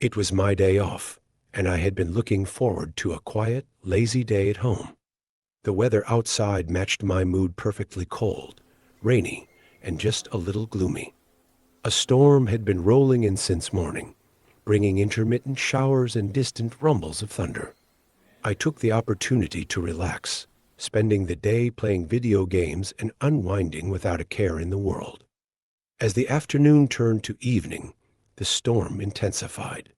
It was my day off, and I had been looking forward to a quiet, lazy day at home. The weather outside matched my mood perfectly: cold, rainy, and just a little gloomy. A storm had been rolling in since morning, bringing intermittent showers and distant rumbles of thunder. I took the opportunity to relax, spending the day playing video games and unwinding without a care in the world. As the afternoon turned to evening, the storm intensified.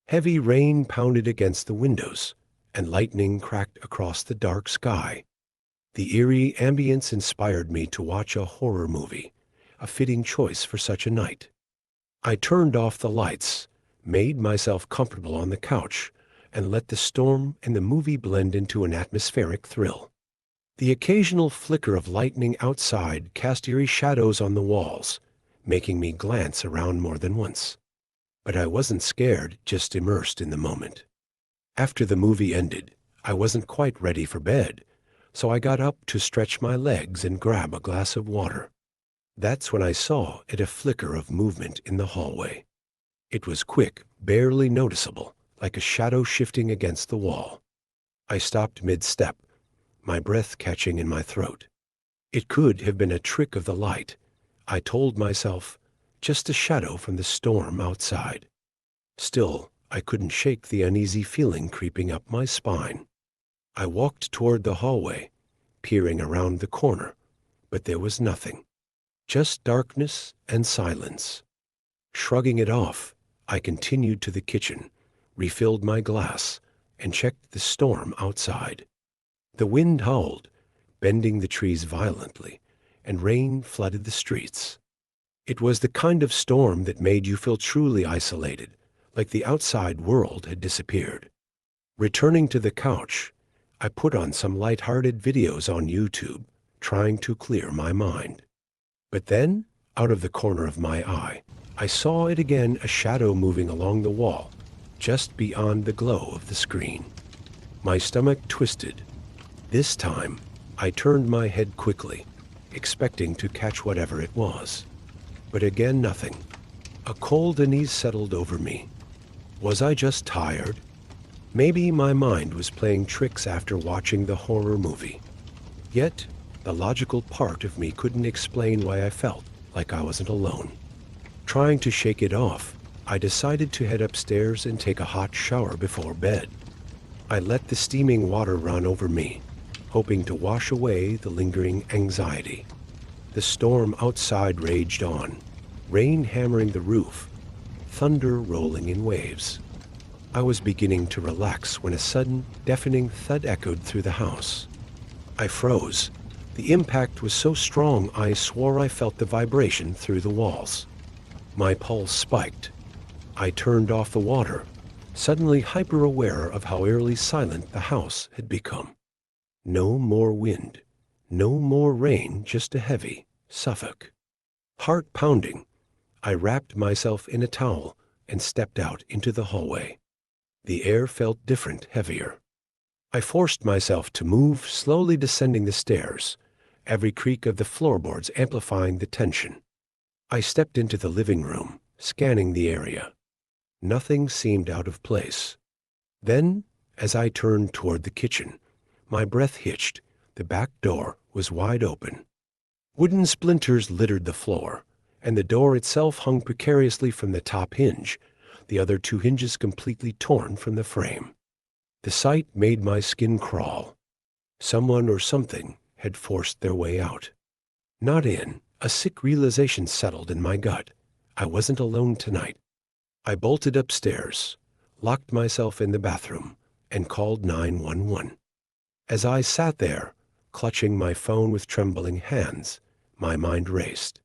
Heavy rain pounded against the windows, and lightning cracked across the dark sky. The eerie ambience inspired me to watch a horror movie, a fitting choice for such a night. I turned off the lights, made myself comfortable on the couch, and let the storm and the movie blend into an atmospheric thrill. The occasional flicker of lightning outside cast eerie shadows on the walls, making me glance around more than once. But I wasn't scared, just immersed in the moment. After the movie ended, I wasn't quite ready for bed, so I got up to stretch my legs and grab a glass of water. That's when I saw a flicker of movement in the hallway. It was quick, barely noticeable, like a shadow shifting against the wall. I stopped mid-step, my breath catching in my throat. It could have been a trick of the light, I told myself, just a shadow from the storm outside. Still, I couldn't shake the uneasy feeling creeping up my spine. I walked toward the hallway, peering around the corner, but there was nothing. Just darkness and silence. Shrugging it off, I continued to the kitchen, refilled my glass, and checked the storm outside. The wind howled, bending the trees violently, and rain flooded the streets. It was the kind of storm that made you feel truly isolated, like the outside world had disappeared. Returning to the couch, I put on some light-hearted videos on YouTube, trying to clear my mind. But then, out of the corner of my eye, I saw it again, a shadow moving along the wall, just beyond the glow of the screen. My stomach twisted. This time, I turned my head quickly, expecting to catch whatever it was. But again, nothing. A cold unease settled over me. Was I just tired? Maybe my mind was playing tricks after watching the horror movie. Yet, the logical part of me couldn't explain why I felt like I wasn't alone. Trying to shake it off, I decided to head upstairs and take a hot shower before bed. I let the steaming water run over me, hoping to wash away the lingering anxiety. The storm outside raged on, rain hammering the roof, thunder rolling in waves. I was beginning to relax when a sudden, deafening thud echoed through the house. I froze. The impact was so strong I swore I felt the vibration through the walls. My pulse spiked. I turned off the water, suddenly hyper-aware of how eerily silent the house had become. No more wind, no more rain, just a heavy Suffolk. Heart pounding, I wrapped myself in a towel and stepped out into the hallway. The air felt different, heavier. I forced myself to move, slowly descending the stairs, every creak of the floorboards amplifying the tension. I stepped into the living room, scanning the area. Nothing seemed out of place. Then, as I turned toward the kitchen, my breath hitched. The back door was wide open. Wooden splinters littered the floor, and the door itself hung precariously from the top hinge, the other two hinges completely torn from the frame. The sight made my skin crawl. Someone or something had forced their way out. Not in. A sick realization settled in my gut. I wasn't alone tonight. I bolted upstairs, locked myself in the bathroom, and called 911. As I sat there, clutching my phone with trembling hands, my mind raced.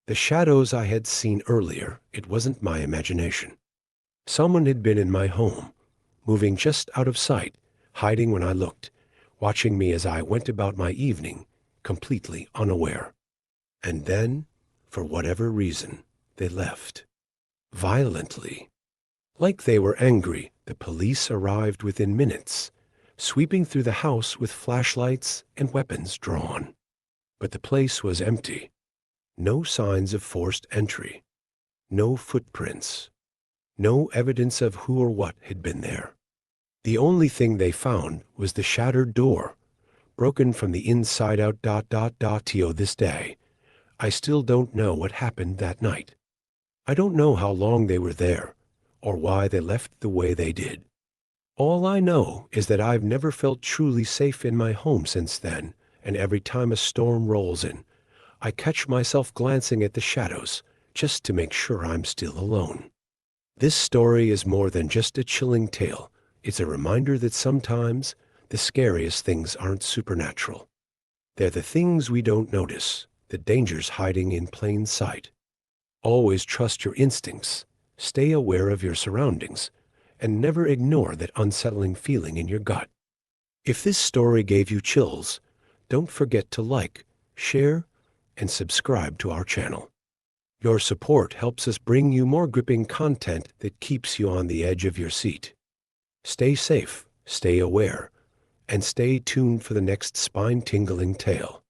The shadows I had seen earlier, it wasn't my imagination. Someone had been in my home, moving just out of sight, hiding when I looked, watching me as I went about my evening, completely unaware. And then, for whatever reason, they left. Violently. Like they were angry, the police arrived within minutes, sweeping through the house with flashlights and weapons drawn. But the place was empty. No signs of forced entry. No footprints. No evidence of who or what had been there. The only thing they found was the shattered door, broken from the inside out. To this day, I still don't know what happened that night. I don't know how long they were there, or why they left the way they did. All I know is that I've never felt truly safe in my home since then, and every time a storm rolls in, I catch myself glancing at the shadows just to make sure I'm still alone. This story is more than just a chilling tale. It's a reminder that sometimes the scariest things aren't supernatural. They're the things we don't notice, the dangers hiding in plain sight. Always trust your instincts, stay aware of your surroundings, and never ignore that unsettling feeling in your gut. If this story gave you chills, don't forget to like, share, and subscribe to our channel. Your support helps us bring you more gripping content that keeps you on the edge of your seat. Stay safe, stay aware, and stay tuned for the next spine-tingling tale.